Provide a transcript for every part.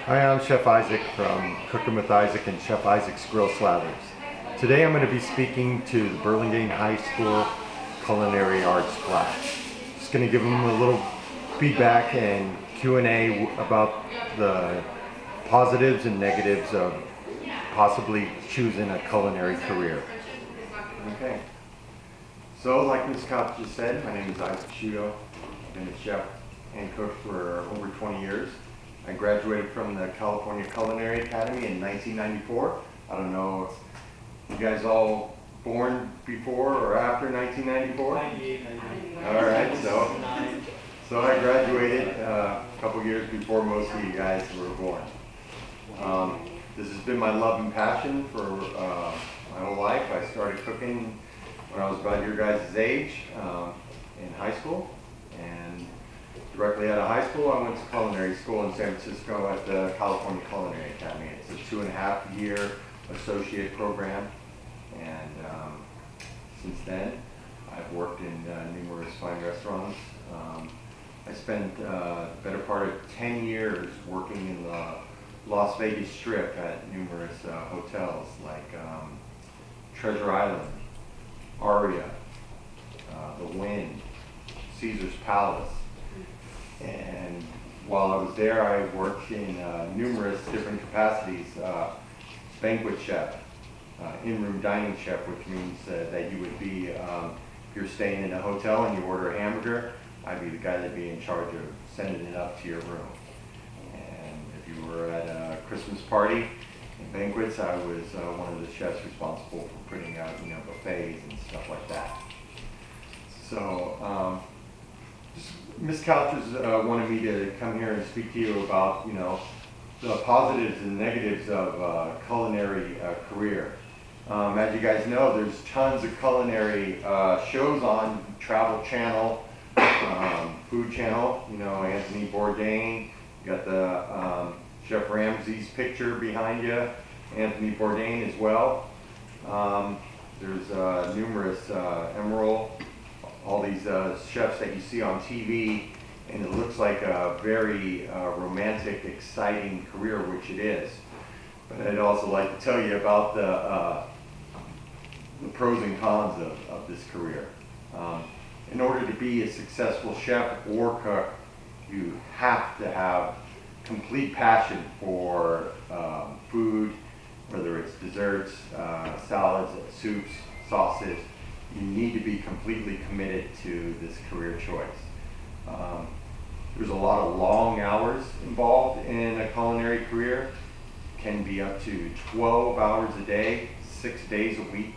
Hi, I'm Chef Isaac from Cooking with Isaac and Chef Isaac's Grill Slathers. Today I'm going to be speaking to the Burlingame High School Culinary Arts class. Just going to give them a little feedback and Q&A about the positives and negatives of possibly choosing a culinary career. Okay. So, like Ms. Kopp just said, my name is Isaac Scuitto. I've been a chef and cook for over 20 years. I graduated from the California Culinary Academy in 1994. I don't know if you guys all born before or after 1994? 98. All right, so I graduated a couple years before most of you guys were born. This has been my love and passion for my whole life. I started cooking when I was about your guys' age in high school, and directly out of high school, I went to culinary school in San Francisco at the California Culinary Academy. It's a 2.5-year associate program, and since then, I've worked in numerous fine restaurants. I spent the better part of 10 years working in the Las Vegas Strip at numerous hotels like Treasure Island, Aria, The Wynn, Caesar's Palace. And while I was there, I worked in numerous different capacities. Banquet chef, in-room dining chef, which means that you would be, if you're staying in a hotel and you order a hamburger, I'd be the guy that'd be in charge of sending it up to your room. And if you were at a Christmas party and banquets, I was one of the chefs responsible for putting out, buffets and stuff like that. So, Ms. Couches wanted me to come here and speak to you about, the positives and negatives of a culinary career. As you guys know, there's tons of culinary shows on Travel Channel, Food Channel. Anthony Bourdain. You got the Chef Ramsay's picture behind you. Anthony Bourdain as well. There's numerous Emerald. All these chefs that you see on TV, and it looks like a very romantic, exciting career, which it is. But I'd also like to tell you about the pros and cons of this career. In order to be a successful chef or cook, you have to have complete passion for food, whether it's desserts, salads, soups, sauces. You need to be completely committed to this career choice. There's a lot of long hours involved in a culinary career. Can be up to 12 hours a day, 6 days a week,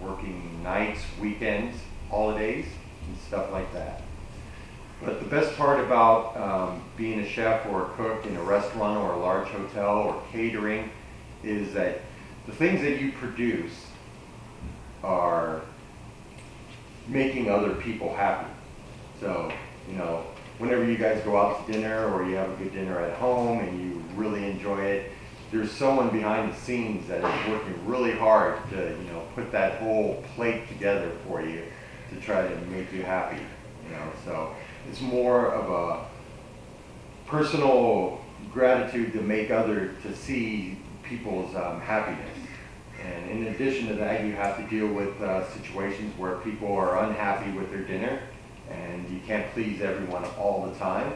working nights, weekends, holidays, and stuff like that. But the best part about being a chef or a cook in a restaurant or a large hotel or catering is that the things that you produce are making other people happy. So, whenever you guys go out to dinner or you have a good dinner at home and you really enjoy it, there's someone behind the scenes that is working really hard to, put that whole plate together for you to try to make you happy. So it's more of a personal gratitude to see people's happiness. And in addition to that, you have to deal with situations where people are unhappy with their dinner, and you can't please everyone all the time.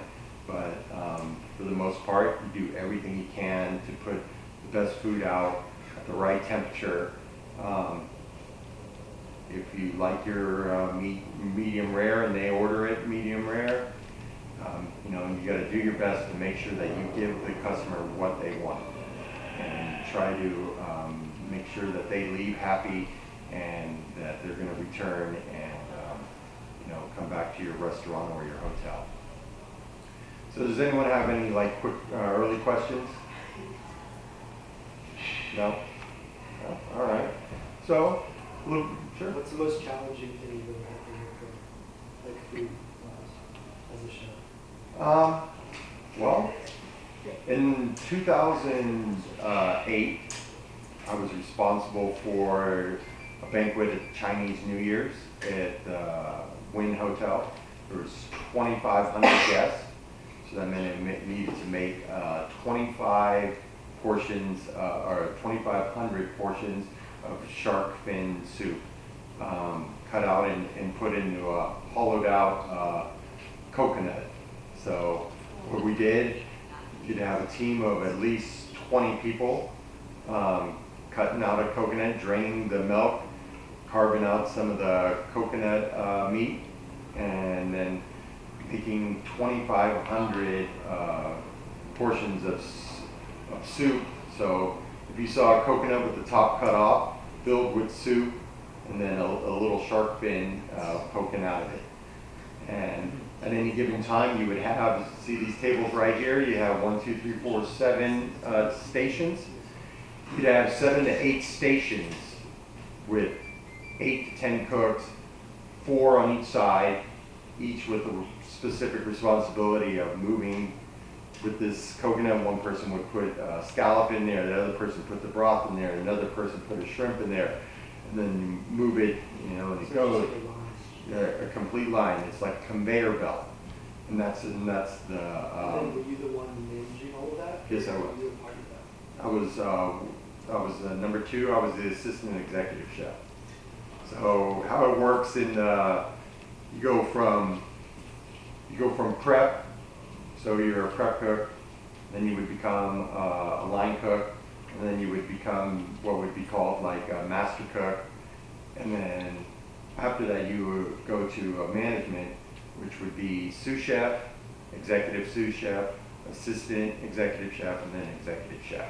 But for the most part, you do everything you can to put the best food out at the right temperature. If you like your meat medium rare and they order it medium rare, you got to do your best to make sure that you give the customer what they want, and try to make sure that they leave happy and that they're going to return and come back to your restaurant or your hotel. So does anyone have any quick early questions? No? No? All right. So, sure. What's the most challenging thing you've ever had in your career, like food-wise, as a chef? Well, in 2008, I was responsible for a banquet at Chinese New Year's at the Wynn Hotel. There was 2,500 guests. So that meant it needed to make 25 portions, or 2,500 portions of shark fin soup, cut out and put into a hollowed out coconut. So what we did, you'd have a team of at least 20 people cutting out a coconut, draining the milk, carving out some of the coconut meat, and then making 2,500 portions of soup. So if you saw a coconut with the top cut off, filled with soup, and then a little shark fin poking out of it. And at any given time, you would have, see these tables right here, you have 1, 2, 3, 4, 7 stations. You'd have 7 to 8 stations with 8 to 10 cooks, 4 on each side, each with a specific responsibility of moving. With this coconut, one person would put a scallop in there, the other person put the broth in there, another person put a shrimp in there, and then you move it, you know, and it goes. A complete line. It's like a conveyor belt, and that's the. And then were you the one managing all of that? Yes, I was. You were part of that? I was number 2. I was the assistant executive chef. So how it works in you go from prep. So you're a prep cook, then you would become a line cook, and then you would become what would be called like a master cook, and then after that you would go to a management, which would be sous chef, executive sous chef, assistant executive chef, and then executive chef.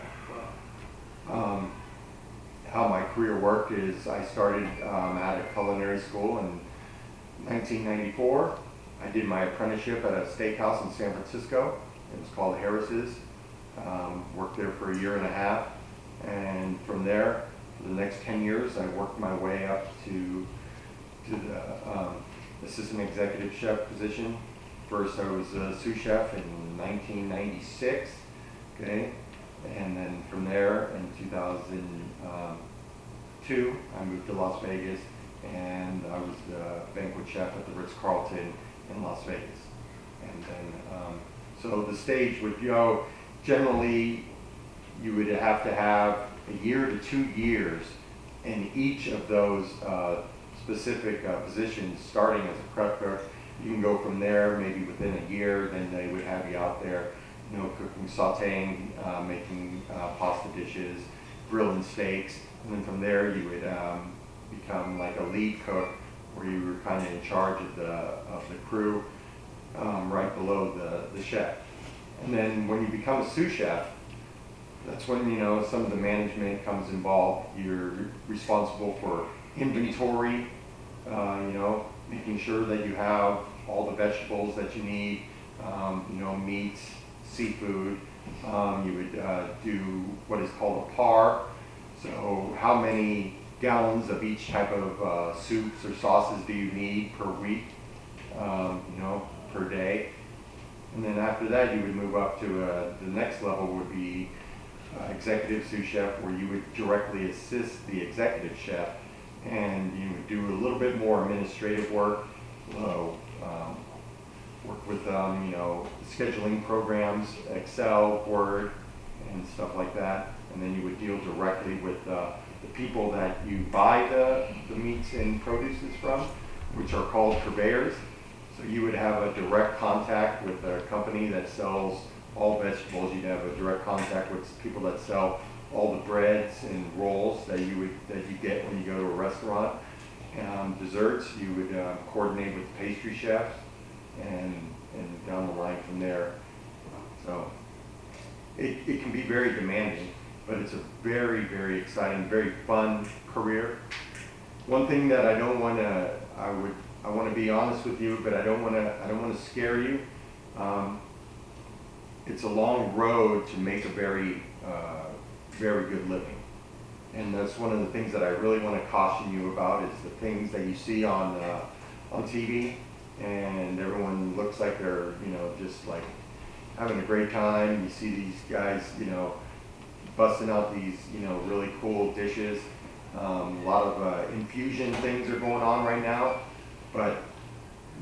How my career worked is I started at a culinary school in 1994. I did my apprenticeship at a steakhouse in San Francisco. It was called Harris's. Worked there for a year and a half. And from there, for the next 10 years, I worked my way up to the assistant executive chef position. First, I was a sous chef in 1996, okay? And then from there, in 2002, I moved to Las Vegas, and I was the banquet chef at the Ritz-Carlton in Las Vegas. And then, so the stage would go, generally, you would have to have a year to 2 years in each of those specific positions, starting as a prep cook. You can go from there, maybe within a year, then they would have you out there, you know, cooking, sauteing, making pasta dishes, grilling steaks, and then from there you would become like a lead cook, where you were kind of in charge of the crew, right below the chef. And then when you become a sous chef, that's when, you know, some of the management comes involved. You're responsible for inventory, you know, making sure that you have all the vegetables that you need, you know, meats, seafood. You would do what is called a par. So how many gallons of each type of soups or sauces do you need per week, you know, per day? And then after that, you would move up to the next level would be executive sous chef, where you would directly assist the executive chef, and you would do a little bit more administrative work, work with you know, scheduling programs, Excel, Word, and stuff like that. And then you would deal directly with the people that you buy the meats and produces from, which are called purveyors. So you would have a direct contact with a company that sells all vegetables. You'd have a direct contact with people that sell all the breads and rolls that you get when you go to a restaurant. Desserts, you would coordinate with pastry chefs, and down the line from there. So it can be very demanding, but it's a very, very exciting, very fun career. One thing that I don't want to, I want to be honest with you, but I don't want to scare you. It's a long road to make a very, very good living. And that's one of the things that I really want to caution you about, is the things that you see on TV, and everyone looks like they're, you know, just like having a great time. You see these guys, you know, busting out these, you know, really cool dishes. A lot of infusion things are going on right now, but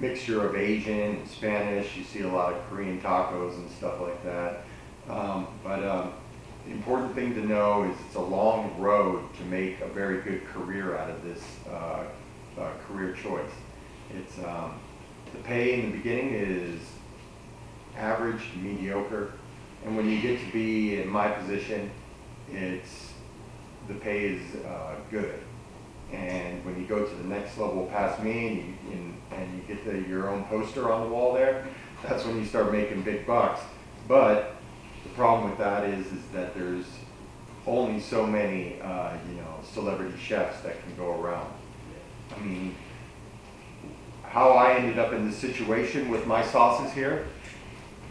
mixture of Asian and Spanish. You see a lot of Korean tacos and stuff like that. The important thing to know is it's a long road to make a very good career out of this career choice. It's the pay in the beginning is average, mediocre, and when you get to be in my position, the pay is good. And when you go to the next level past me and you get your own poster on the wall there, that's when you start making big bucks. But the problem with that is that there's only so many celebrity chefs that can go around. I mean, how I ended up in this situation with my sauces here,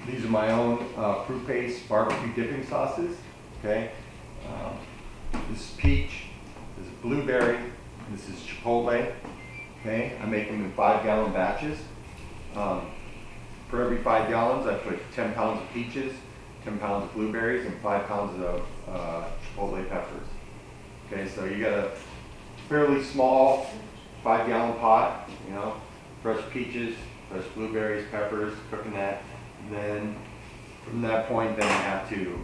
these are my own fruit paste barbecue dipping sauces. Okay, this is peach, this is blueberry, this is chipotle. Okay, I make them in 5-gallon batches. For every 5 gallons, I put 10 pounds of peaches, 10 pounds of blueberries, and 5 pounds of chipotle peppers. Okay, so you got a fairly small 5-gallon pot, fresh peaches, fresh blueberries, peppers, cooking that. And then from that point, then you have to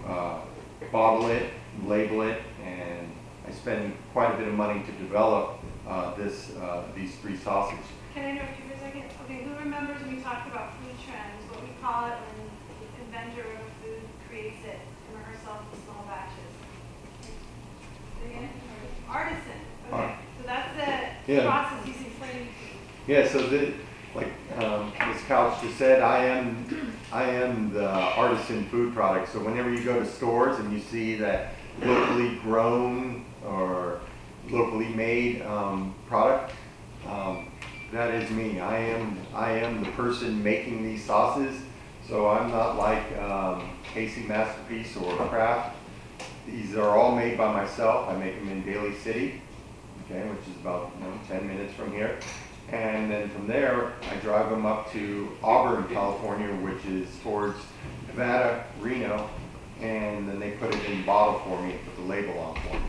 bottle it, label it, and I spend quite a bit of money to develop these 3 sauces. Can I interrupt you for a second? Okay, who remembers when we talked about food trends, what we call it when the inventor of food creates it, immerse herself in small batches? Again? Artisan. Okay, so that's the process he's explaining to you. Yeah, so like Ms. Couch just said, I am the artisan food product. So whenever you go to stores and you see that locally grown or locally made product, that is me. I am the person making these sauces. So I'm not like Casey Masterpiece or Kraft. These are all made by myself. I make them in Daly City, okay, which is about 10 minutes from here. And then from there, I drive them up to Auburn, California, which is towards Nevada, Reno, and then they put it in a bottle for me and put the label on for me.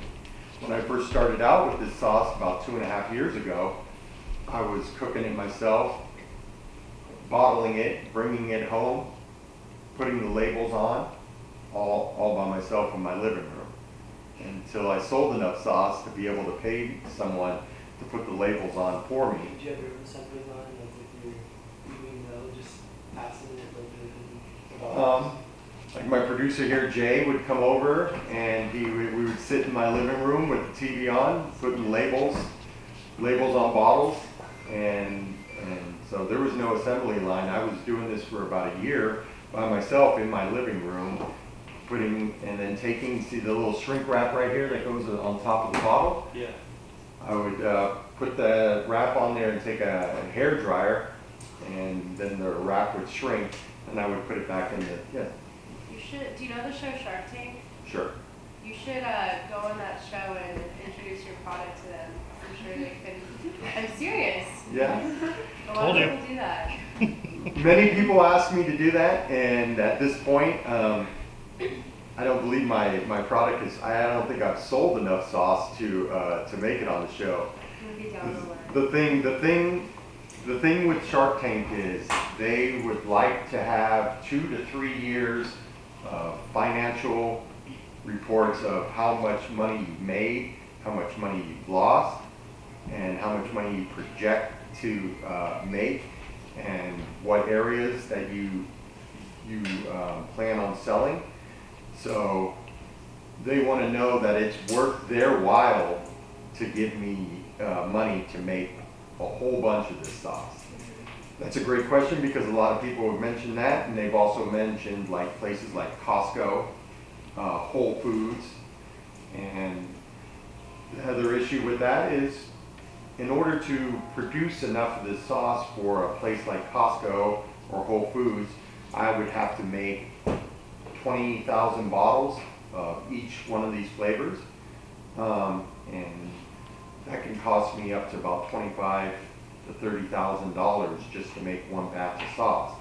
When I first started out with this sauce about 2.5 years ago, I was cooking it myself, bottling it, bringing it home, putting the labels on, all by myself in my living room, until I sold enough sauce to be able to pay someone to put the labels on for me. Did you have your own assembly line, like with your just passing it Like my producer here, Jay, would come over and we would sit in my living room with the TV on, putting labels on bottles, and so there was no assembly line. I was doing this for about a year by myself in my living room, and then taking, see the little shrink wrap right here that goes on top of the bottle? Yeah. I would put the wrap on there and take a hair dryer, and then the wrap would shrink, and I would put it back in the, You should, do you know the show Shark Tank? Sure. You should go on that show and introduce your product to them. I'm sure they could. I'm serious. Yeah. A lot of people do that. Many people ask me to do that, and at this point, I don't believe my product is. I don't think I've sold enough sauce to make it on the show. Maybe down the line. The thing with Shark Tank is they would like to have 2 to 3 years of financial reports of how much money you've made, how much money you've lost, and how much money you project to make, and what areas that you plan on selling. So they want to know that it's worth their while to give me money to make a whole bunch of this sauce. That's a great question because a lot of people have mentioned that, and they've also mentioned like places like Costco, Whole Foods, and the other issue with that is in order to produce enough of this sauce for a place like Costco or Whole Foods, I would have to make 20,000 bottles of each one of these flavors, and that can cost me up to about $25,000 to $30,000 just to make one batch of sauce.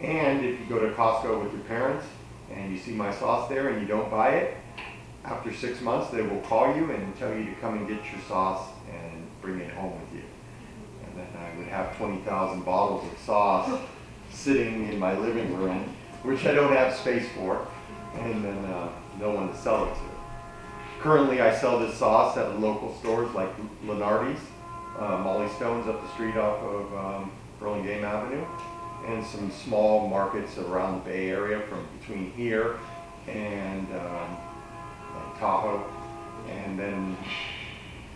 And if you go to Costco with your parents and you see my sauce there and you don't buy it, after 6 months they will call you and tell you to come and get your sauce and bring it home with you. And then I would have 20,000 bottles of sauce sitting in my living room, which I don't have space for, and then no one to sell it to. Currently, I sell this sauce at local stores like Lenardi's, Molly Stone's up the street off of Burlingame Avenue, and some small markets around the Bay Area from between here and like Tahoe, and then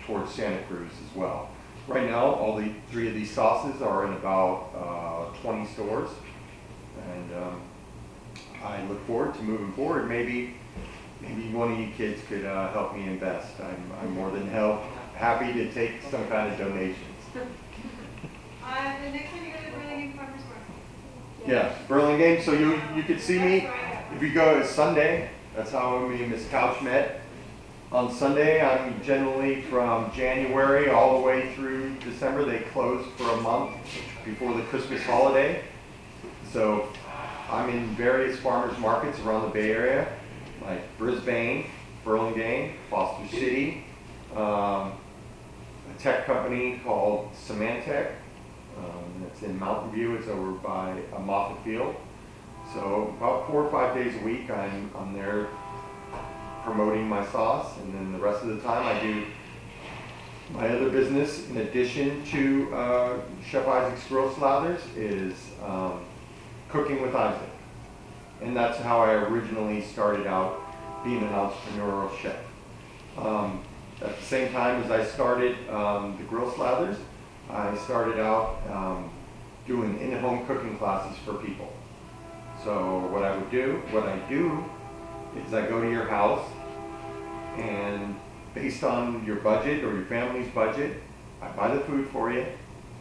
towards Santa Cruz as well. Right now, all the 3 of these sauces are in about 20 stores, and I look forward to moving forward. Maybe one of you kids could help me invest. I'm more than happy to take some kind of donations. The next time you go to Burlingame Farmers Market. Yeah, Burlingame. So you could see me if you go Sunday. That's how me and Miss Couch met. On Sunday, I'm generally from January all the way through December. They close for a month before the Christmas holiday. So I'm in various farmers markets around the Bay Area, like Brisbane, Burlingame, Foster City, a tech company called Symantec. It's in Mountain View. It's over by Moffett Field. So about 4 or 5 days a week, I'm there promoting my sauce, and then the rest of the time I do my other business in addition to Chef Isaac's Grill Slathers is Cooking with Isaac. And that's how I originally started out being an entrepreneurial chef. At the same time as I started the Grill Slathers, I started out doing in-home cooking classes for people. So what I do is I go to your house, and based on your budget or your family's budget, I buy the food for you,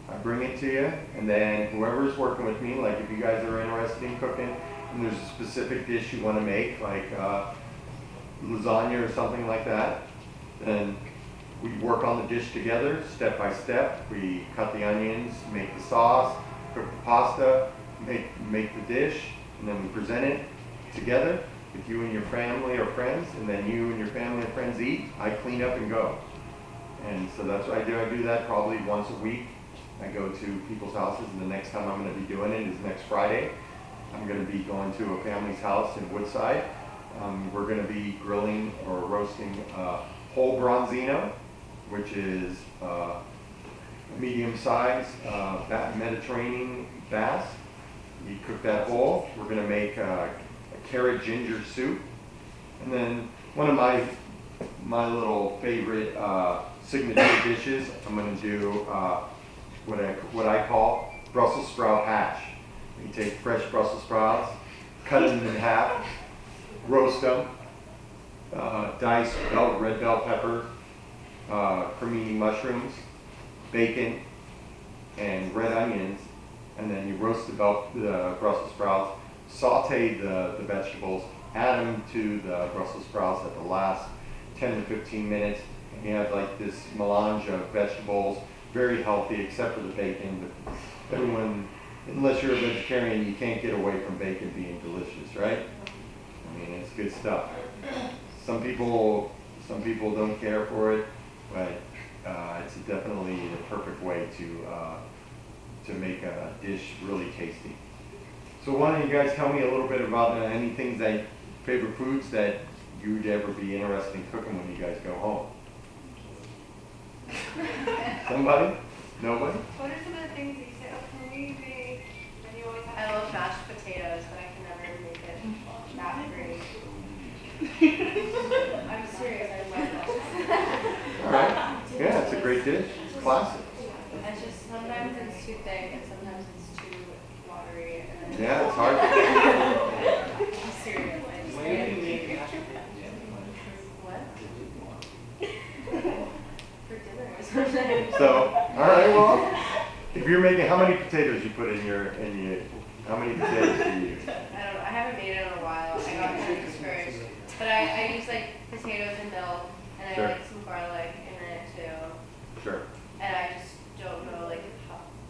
I bring it to you, and then whoever's working with me, like if you guys are interested in cooking, and there's a specific dish you want to make, like lasagna or something like that, then we work on the dish together, step by step. We cut the onions, make the sauce, cook the pasta, make the dish, and then we present it together with you and your family or friends, and then you and your family and friends eat. I clean up and go. And so that's what I do. I do that probably once a week. I go to people's houses, and the next time I'm going to be doing it is next Friday. I'm going to be going to a family's house in Woodside. We're going to be grilling or roasting whole bronzino, which is a medium-sized Mediterranean bass. We cook that whole. We're going to make a carrot ginger soup, and then one of my little favorite signature dishes, I'm going to do what I call Brussels sprout hash. You take fresh Brussels sprouts, cut them in half, roast them, diced red bell pepper, cremini mushrooms, bacon, and red onions, and then you roast the Brussels sprouts, saute the vegetables, add them to the Brussels sprouts at the last 10 to 15 minutes, and you have like this melange of vegetables, very healthy except for the bacon, but everyone, unless you're a vegetarian, you can't get away from bacon being delicious, right? I mean, it's good stuff. Some people don't care for it, but it's definitely the perfect way to make a dish really tasty. So why don't you guys tell me a little bit about any things favorite foods that you would ever be interested in cooking when you guys go home? Somebody? Nobody? What are some of the things that you say, oh, can we make, and you always have? I love mashed potatoes, but I can never make it that great. I'm serious, I love that. All right. Yeah, it's a great dish. It's classic. It's just sometimes it's too thick and sometimes it's too watery. And Yeah, it's hard to I'm serious. I just what? For dinner or something. So, all right, well, if you're making, how many potatoes you put in your, how many potatoes do you use? I don't know. I haven't made it in a while. I got kind of discouraged. But I use like potatoes and milk, and Sure. I like some garlic in it too. Sure. And I just don't know like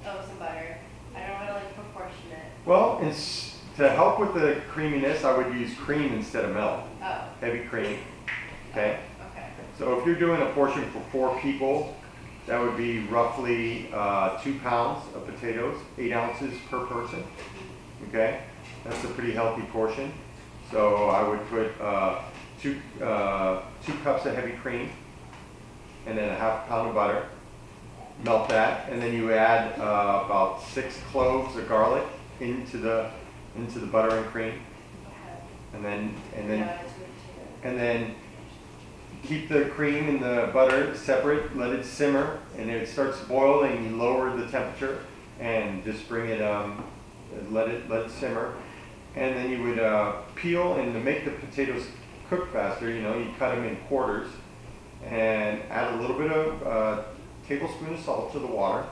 some butter. I don't know how to like proportion it. Well, to help with the creaminess, I would use cream instead of milk. Oh. Heavy cream. Okay. Okay. So if you're doing a portion for 4 people, that would be roughly 2 pounds of potatoes, 8 ounces per person. Okay, that's a pretty healthy portion. So I would put two cups of heavy cream, and then a ½ pound of butter. Melt that, and then you add about 6 cloves of garlic into the butter and cream, and then keep the cream and the butter separate. Let it simmer, and if it starts to boil, and you lower the temperature, and just bring it let it simmer, and then you would peel, and to make the potatoes cook faster, you cut them in quarters, and add a little bit of tablespoon of salt to the water.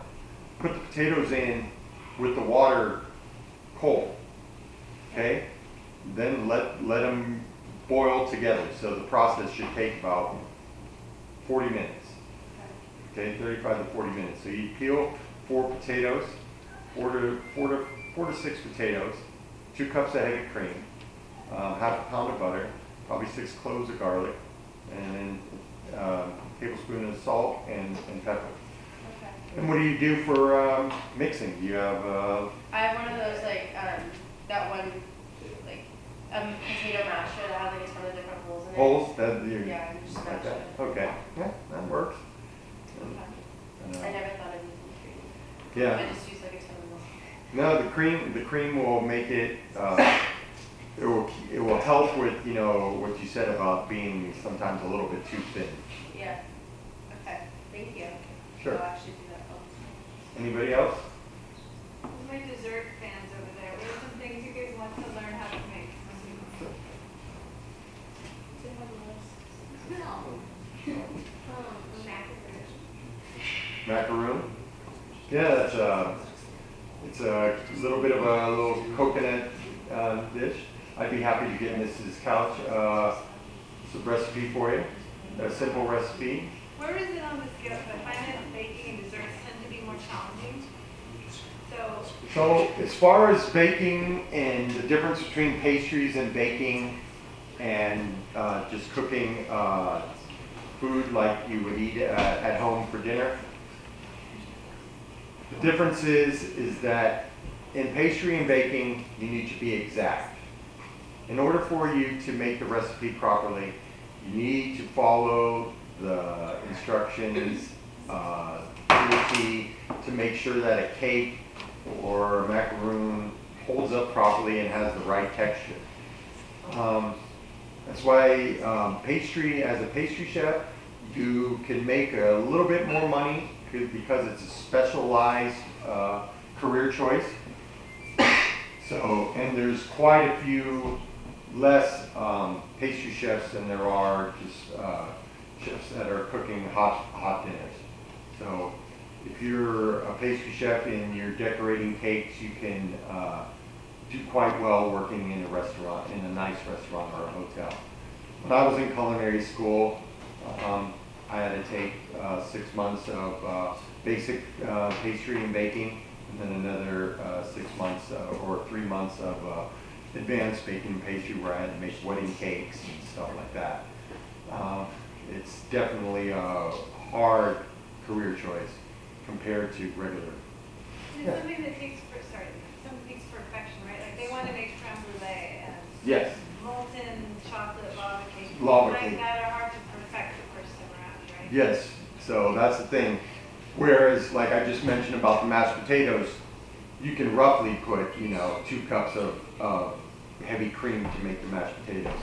Put the potatoes in with the water cold. Okay? Then let them boil together. So the process should take about 40 minutes. Okay, 35 to 40 minutes. So you peel 4 potatoes, 4 to 6 potatoes, 2 cups of heavy cream, ½ pound of butter, probably 6 cloves of garlic, and then tablespoon of salt and pepper. Okay. And what do you do for mixing? Do you have? I have one of those that one potato masher that has a ton of different holes in it. Holes? Yeah, you just smash it. Okay, yeah, that works. I never thought of using cream. Yeah. I just use a ton of milk. No, the cream will make it. It will help with what you said about being sometimes a little bit too thin. Yeah. Okay. Thank you. Sure. I'll actually do that. Anybody else? Who's my dessert fans over there? What are some things you guys want to learn how to make? No. Macaroon. Yeah, it's a little bit of a little coconut dish. I'd be happy to get Mrs. Couch some recipe for you. A simple recipe. Where is it on the scale? I find that baking and desserts tend to be more challenging. So as far as baking and the difference between pastries and baking and just cooking food like you would eat at home for dinner, the difference is that in pastry and baking, you need to be exact. In order for you to make the recipe properly, you need to follow the instructions to the T to make sure that a cake or a macaroon holds up properly and has the right texture. That's why pastry, as a pastry chef, you can make a little bit more money because it's a specialized career choice. So, and there's quite a few less pastry chefs than there are just chefs that are cooking hot dinners. So if you're a pastry chef and you're decorating cakes, you can do quite well working in a restaurant, in a nice restaurant or a hotel. When I was in culinary school, I had to take 6 months of basic pastry and baking, and then another 6 months or 3 months of advanced baking and pastry where I had to make wedding cakes and stuff like that. It's definitely a hard career choice compared to regular. It's something that takes perfection, right? Like they want to make creme brulee and Yes. molten chocolate lava cake. Lava like cake. that are hard to perfect the first time around, right? Yes, so that's the thing. Whereas, like I just mentioned about the mashed potatoes, you can roughly put, 2 cups of heavy cream to make the mashed potatoes.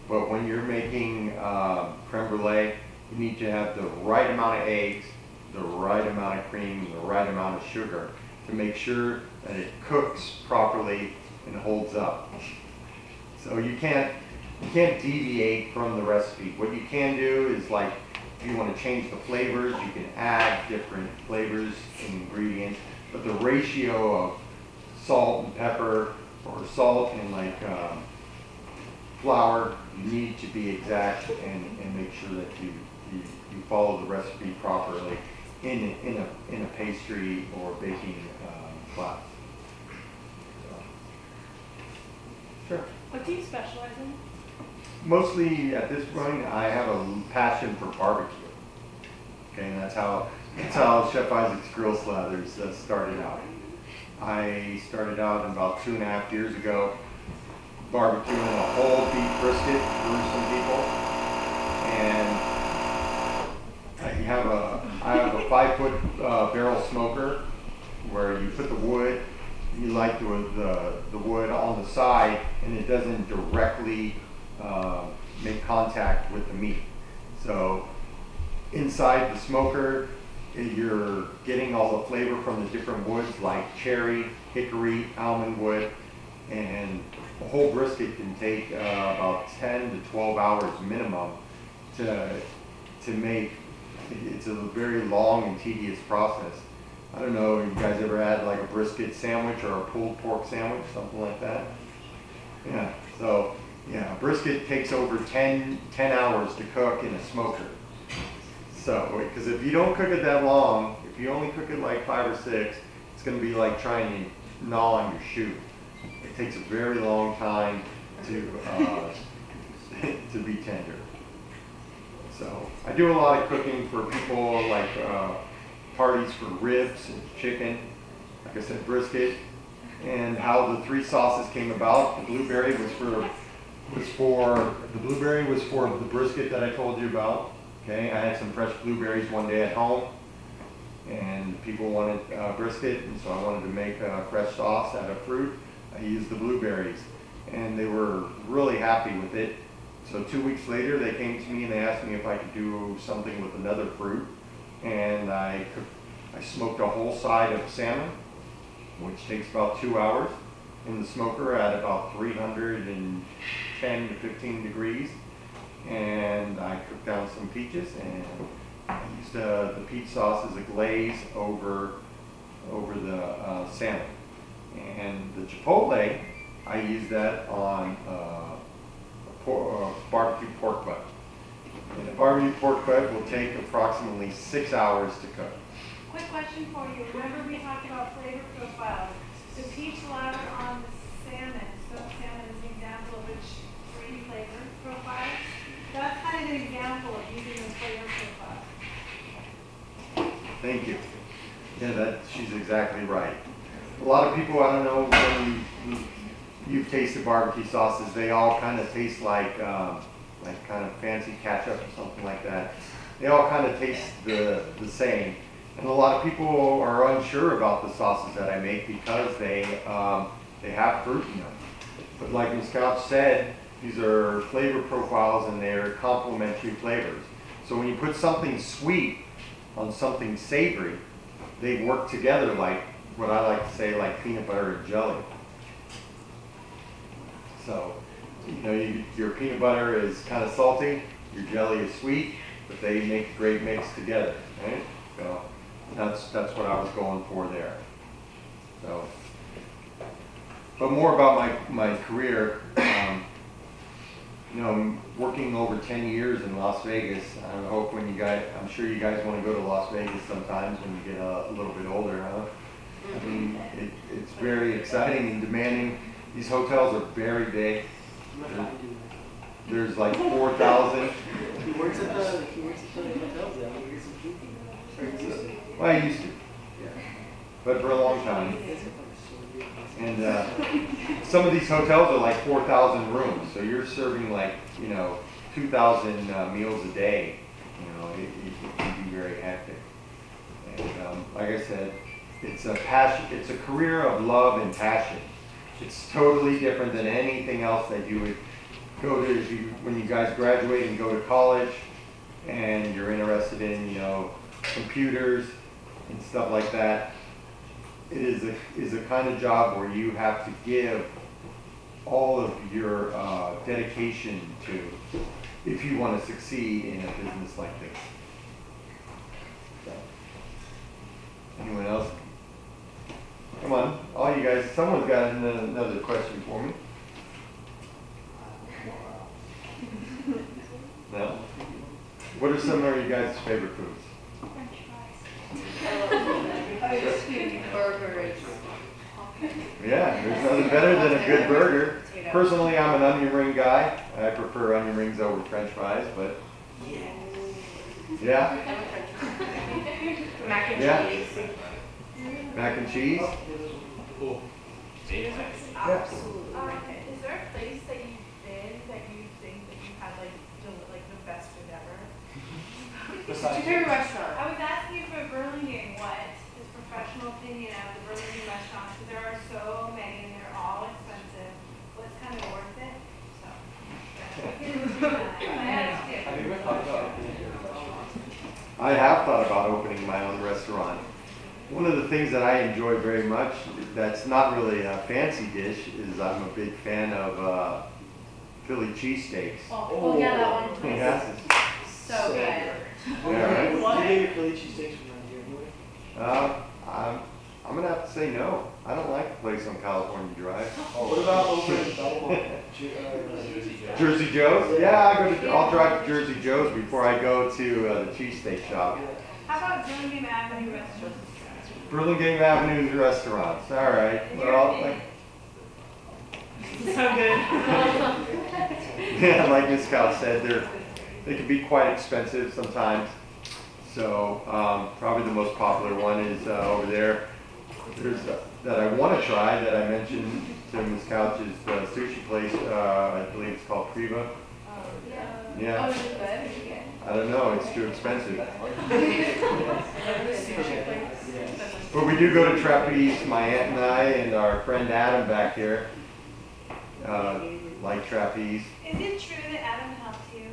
But when you're making creme brulee, you need to have the right amount of eggs, the right amount of cream, and the right amount of sugar to make sure that it cooks properly and holds up. So you can't deviate from the recipe. What you can do is, like, if you want to change the flavors, you can add different flavors and ingredients, but the ratio of salt and pepper or salt and flour, you need to be exact and make sure that you follow the recipe properly in a pastry or baking class. So. Sure. What do you specialize in? Mostly at this point, I have a passion for barbecue. Okay, and that's how Chef Isaac's Grill Slathers started out. I started out about 2.5 years ago, barbecuing a whole beef brisket for some people, and I have a 5-foot barrel smoker where you put the wood, you light the wood on the side, and it doesn't directly make contact with the meat. So inside the smoker, you're getting all the flavor from the different woods like cherry, hickory, almond wood, and a whole brisket can take about 10 to 12 hours minimum to make. It's a very long and tedious process. I don't know, you guys ever had like a brisket sandwich or a pulled pork sandwich, something like that? Yeah, so yeah, a brisket takes over 10 hours to cook in a smoker. So, because if you don't cook it that long, if you only cook it like 5 or 6, it's going to be like trying to gnaw on your shoe. It takes a very long time to to be tender. So, I do a lot of cooking for people, like parties for ribs and chicken, like I said, brisket, and how the 3 sauces came about. The blueberry was for the brisket that I told you about. Okay, I had some fresh blueberries one day at home, and people wanted brisket, and so I wanted to make a fresh sauce out of fruit. I used the blueberries, and they were really happy with it. So 2 weeks later, they came to me and they asked me if I could do something with another fruit, and I smoked a whole side of salmon, which takes about 2 hours in the smoker at about 310 to 15 degrees. And I cooked down some peaches, and I used the peach sauce as a glaze over the salmon. And the chipotle, I used that on barbecue pork butt. And a barbecue pork butt will take approximately 6 hours to cook. Quick question for you. Remember we talked about flavor profiles. The peach lather on the salmon, smoked salmon is an example of which 3 flavor profiles. That's kind of an example of using those flavor profiles. Thank you. Yeah, she's exactly right. A lot of people, I don't know, when you've tasted barbecue sauces, they all kind of taste like kind of fancy ketchup or something like that. They all kind of taste the same. And a lot of people are unsure about the sauces that I make because they have fruit in them. But like Ms. Couch said, these are flavor profiles and they're complementary flavors. So when you put something sweet on something savory, they work together like what I like to say, like peanut butter and jelly. So, your peanut butter is kind of salty, your jelly is sweet, but they make a great mix together, right? So that's what I was going for there. So, but more about my career. I'm working over 10 years in Las Vegas. I hope I'm sure you guys want to go to Las Vegas sometimes when you get a little bit older, huh? I mean, it's very exciting and demanding. These hotels are very big. There's like 4,000. He works at the hotels, yeah. We get some food. Well, I used to, but for a long time. And some of these hotels are like 4,000 rooms, so you're serving like 2,000 meals a day. It can be very hectic. And like I said, it's a passion. It's a career of love and passion. It's totally different than anything else that you would go to when you guys graduate and go to college, and you're interested in computers and stuff like that. It is a kind of job where you have to give all of your dedication to if you want to succeed in a business like this. So, anyone else? Come on, all you guys. Someone's got another question for me. No? What are some of you guys' favorite foods? Burgers. Yeah, there's nothing better than a good burger. Personally, I'm an onion ring guy. I prefer onion rings over French fries, but yeah. Mac and Yeah. cheese. Mac and cheese? Absolutely. Is there a place that you've been that you think that you had like the best food ever? What's your favorite restaurant? I was asking you for Burlingame, what his professional opinion of the Burlingame restaurants, because there are so many and they're all expensive. What's kind of worth it? So. I have thought about opening my own restaurant. One of the things that I enjoy very much, that's not really a fancy dish, is I'm a big fan of Philly cheesesteaks. Oh, yeah, that one. Yeah. So good. Yeah, right? Why do you get Philly cheesesteaks from around here anyway? I'm gonna have to say no. I don't like the place on California Drive. What about over in Belmont? Jersey Joe's? Yeah, I'll drive to Jersey Joe's before I go to the cheesesteak shop. How about Burlingame Avenue restaurants? Burlingame Avenue's restaurants. All right. Well, like, So good. yeah, like Ms. Scout said, they can be quite expensive sometimes. So probably the most popular one is over there. There's that I want to try that I mentioned to Ms. Couch's sushi place. I believe it's called Priva. Oh, Yeah. is it good? I don't know. It's too expensive. But we do go to Trapeze. My aunt and I and our friend Adam back here like Trapeze. Is it true that Adam helped you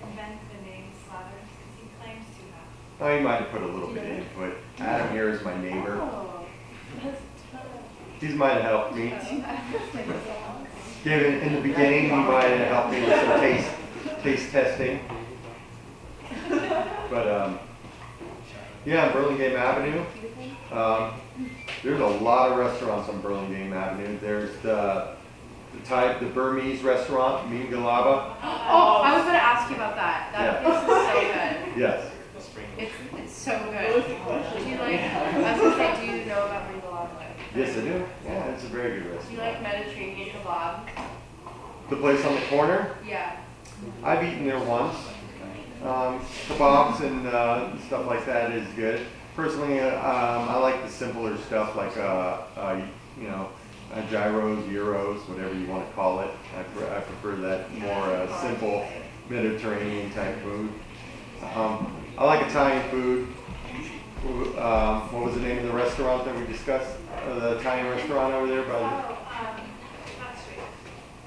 invent the name Slathers? Because he claims to have. Oh, he might have put a little bit of input. Adam here is my neighbor. Oh. He might have helped me. Given in the beginning, he might have helped me with some taste testing. But yeah, Burlingame Avenue. There's a lot of restaurants on Burlingame Avenue. There's the Burmese restaurant, Mingalaba. Oh, I was going to ask you about that. That place is so good. Yes. It's so good. Do you like, I was going to say, do you know about Mingalaba? Yes, I do. Yeah, it's a very good Do you restaurant. like Mediterranean kebab? The place on the corner. Yeah. I've eaten there once. Kebabs and stuff like that is good. Personally, I like the simpler stuff like gyros, gyros, whatever you want to call it. I prefer that more simple Mediterranean type food. I like Italian food. What was the name of the restaurant that we discussed? The Italian restaurant over there by Not sweet.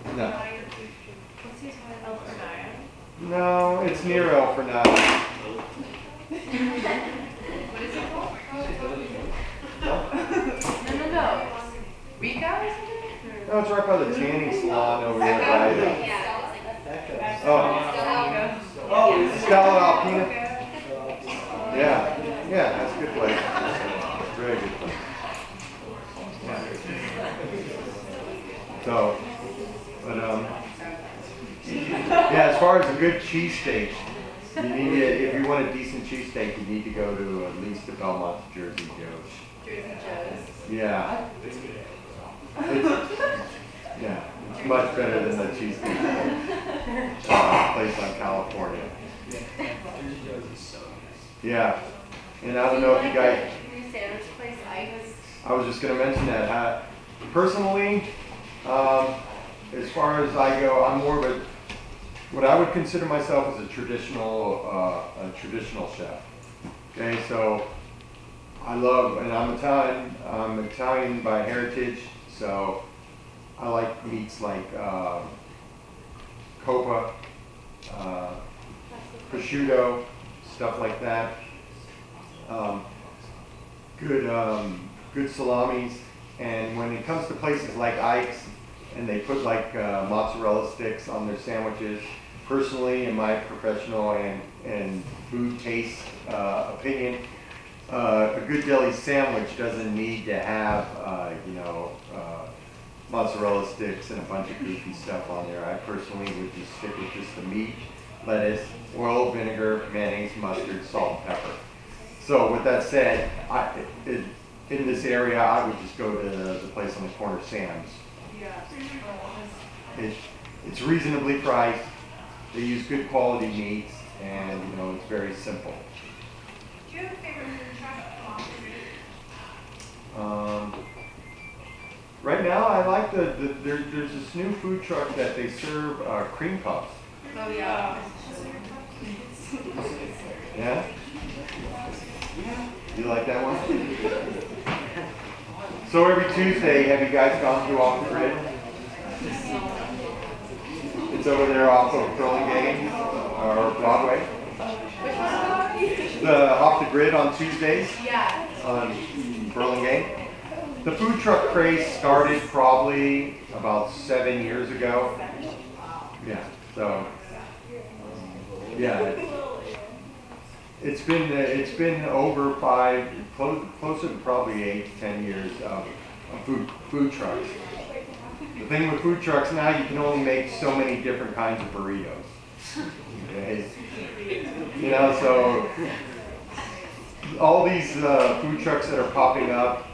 the... No. What's his name? El Fornaya. No, it's near El Fornado. What is it called? No. Rico or something? No, it's right by the tanning salon over there by the... Oh, Scala Alpina. Yeah, that's a good place. Very good place. So, but yeah, as far as a good cheesesteak, you need to, if you want a decent cheesesteak, you need to go to at least the Belmont Jersey Joe's. Jersey Joe's. Yeah. It's much better than the cheesesteak place on California. Yeah, and I don't know if you guys. New sandwich place, I was just going to mention that. Personally, as far as I go, I'm more of a, what I would consider myself as a traditional chef. Okay, so I love, and I'm Italian by heritage, so I like meats like coppa, prosciutto, stuff like that. Good salamis, and when it comes to places like Ike's, and they put like mozzarella sticks on their sandwiches, personally, in my professional and food taste opinion, a good deli sandwich doesn't need to have mozzarella sticks and a bunch of goofy stuff on there. I personally would just stick with just the meat, lettuce, oil, vinegar, mayonnaise, mustard, salt, and pepper. So with that said, in this area, I would just go to the place on the corner, Sam's. It's reasonably priced. They use good quality meats, and it's very simple. Do you have a favorite food truck off the street? Right now, I like there's this new food truck that they serve cream puffs. Oh, yeah. Yeah? You like that one? So every Tuesday, have you guys gone to Off the Grid? It's over there off of Burlingame or Broadway. Which one? The Off the Grid on Tuesdays Yeah. on Burlingame. The food truck craze started probably about 7 years ago. Yeah, so yeah, it's been over closer to probably 8 to 10 years of food trucks. The thing with food trucks now, you can only make so many different kinds of burritos. Okay? You know, so all these food trucks that are popping up,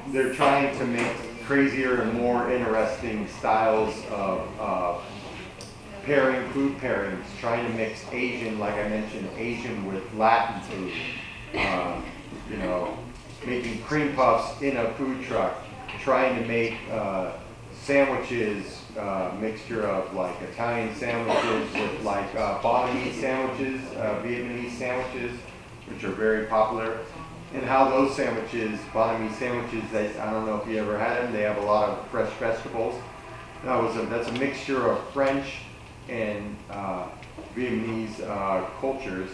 they're trying to make crazier and more interesting styles of food pairings, trying to mix Asian, like I mentioned, Asian with Latin food. You know, making cream puffs in a food truck, trying to make sandwiches, mixture of like Italian sandwiches with like Balinese sandwiches, Vietnamese sandwiches, which are very popular. And how those sandwiches, Balinese sandwiches, I don't know if you ever had them, they have a lot of fresh vegetables. That's a mixture of French and Vietnamese cultures,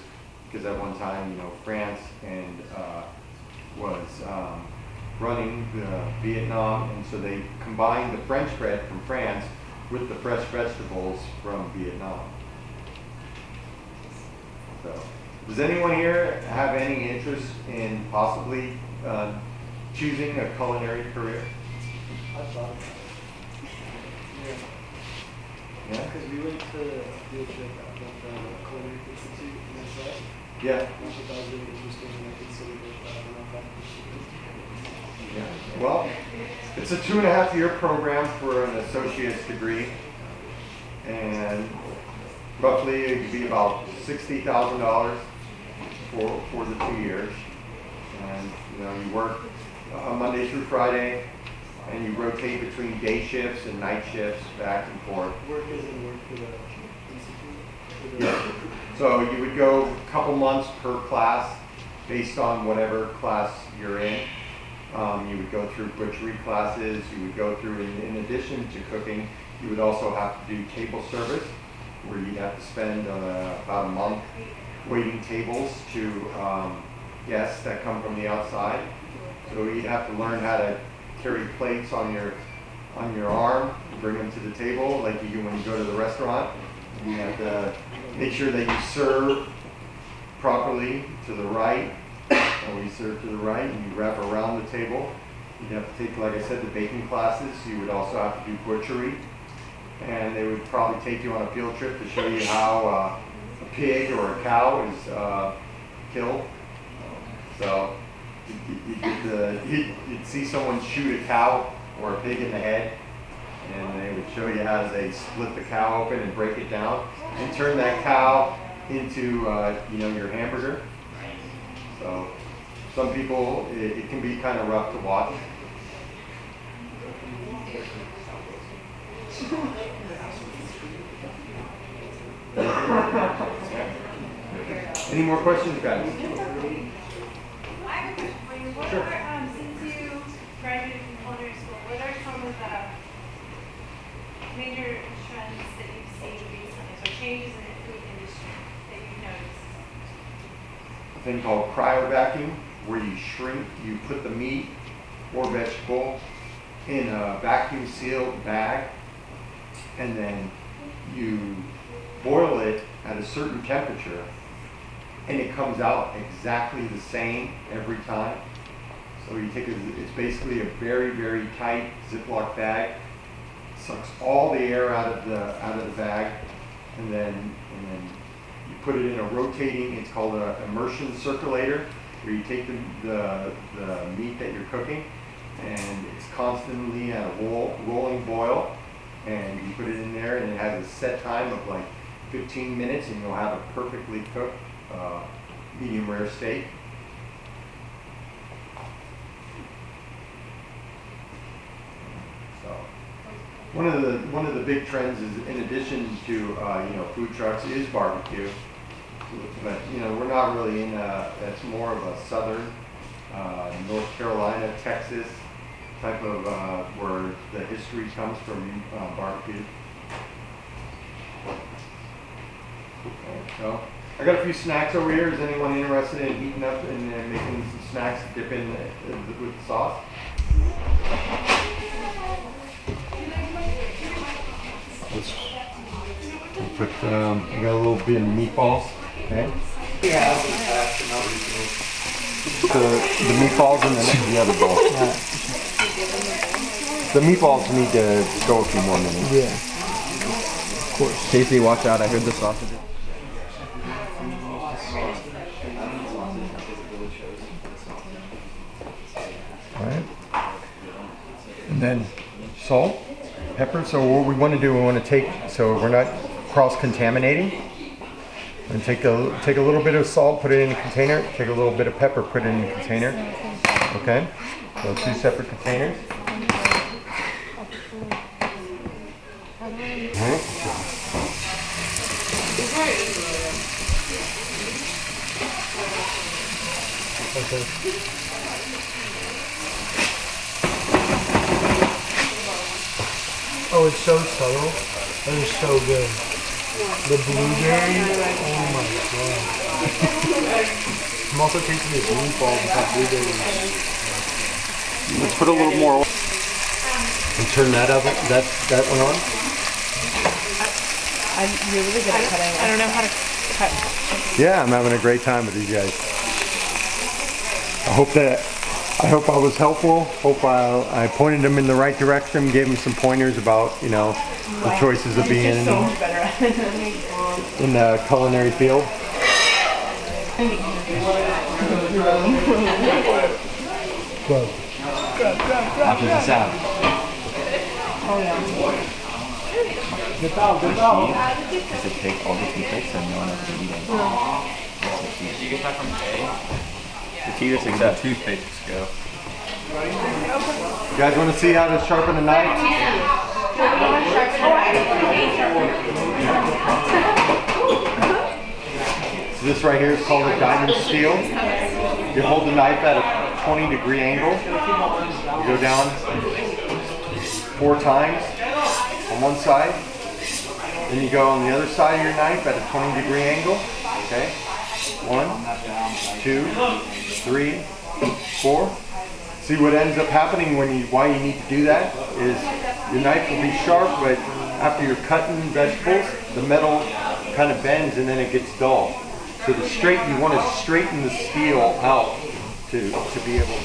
because at one time, you know, France was running Vietnam, and so they combined the French bread from France with the fresh vegetables from Vietnam. So, does anyone here have any interest in possibly choosing a culinary career? I thought about it. Yeah, because we went to a field trip at the Culinary Institute in SF. Yeah. I thought that was really interesting, and I considered it, but I don't know if I could. Yeah. Well, it's a 2.5-year program for an associate's degree, and roughly it would be about $60,000 for the 2 years. And you know, you work Monday through Friday, and you rotate between day shifts and night shifts, back and forth. Work isn't work for the institute. Yeah. So you would go a couple months per class, based on whatever class you're in. You would go through butchery classes. You would go through, in addition to cooking, you would also have to do table service, where you'd have to spend about a month waiting tables to guests that come from the outside. So you'd have to learn how to carry plates on your arm, bring them to the table like you do when you go to the restaurant. You have to make sure that you serve properly to the right. When you serve to the right, and you wrap around the table. You'd have to take, like I said, the baking classes. You would also have to do butchery, and they would probably take you on a field trip to show you how a pig or a cow is killed. So you'd see someone shoot a cow or a pig in the head, and they would show you how they split the cow open and break it down and turn that cow into your hamburger. So some people, it can be kind of rough to watch. Any more questions, guys? I have a question for you. What Sure. are, since you graduated from culinary school, what are some of the major trends that you've seen recently, so changes in the food industry that you've noticed? A thing called cryovacuum, where you shrink, you put the meat or vegetable in a vacuum sealed bag, and then you boil it at a certain temperature, and it comes out exactly the same every time. So you take it's basically a very, very tight Ziploc bag, sucks all the air out of the bag, and then you put it in a rotating, it's called an immersion circulator, where you take the meat that you're cooking, and it's constantly at a rolling boil, and you put it in there, and it has a set time of like 15 minutes, and you'll have a perfectly cooked medium rare steak. One of the big trends is, in addition to food trucks, is barbecue. But we're not really in that's more of a southern North Carolina, Texas type of where the history comes from barbecue. Okay, so I got a few snacks over here. Is anyone interested in heating up and making some snacks to dip in with the sauce? Let's put, we got a little bit of meatballs. Okay. The meatballs and then the other bowl. The meatballs need to go a few more minutes. Yeah. Of course. Casey, watch out. I heard the sausages. Alright. And then salt, pepper. So what we want to do, we want to take, so we're not cross-contaminating. And take a little bit of salt, put it in a container. Take a little bit of pepper, put it in a container. Okay? So 2 separate containers. Alright. Okay. Oh, it's so subtle and it's so good. The blueberry, oh my god. I'm also tasting these meatballs with that blueberry. Let's put a little more oil. And turn that oven, that one on. You're really good at cutting. I don't know how to cut. Yeah, I'm having a great time with these guys. I hope I was helpful. Hope I pointed them in the right direction, gave them some pointers about, the choices of being in the culinary field. Watch this out. Get out. Is to take all the toothpicks and no one else can eat them. You get that from Kay? The key to success. Toothpicks go. You guys want to see how to sharpen a knife? So this right here is called a diamond steel. You hold the knife at a 20-degree angle. You go down 4 times on one side. Then you go on the other side of your knife at a 20-degree angle. Okay. 1, 2, 3, 4. See what ends up happening why you need to do that is your knife will be sharp, but after you're cutting vegetables, the metal kind of bends and then it gets dull. So you want to straighten the steel out to be able to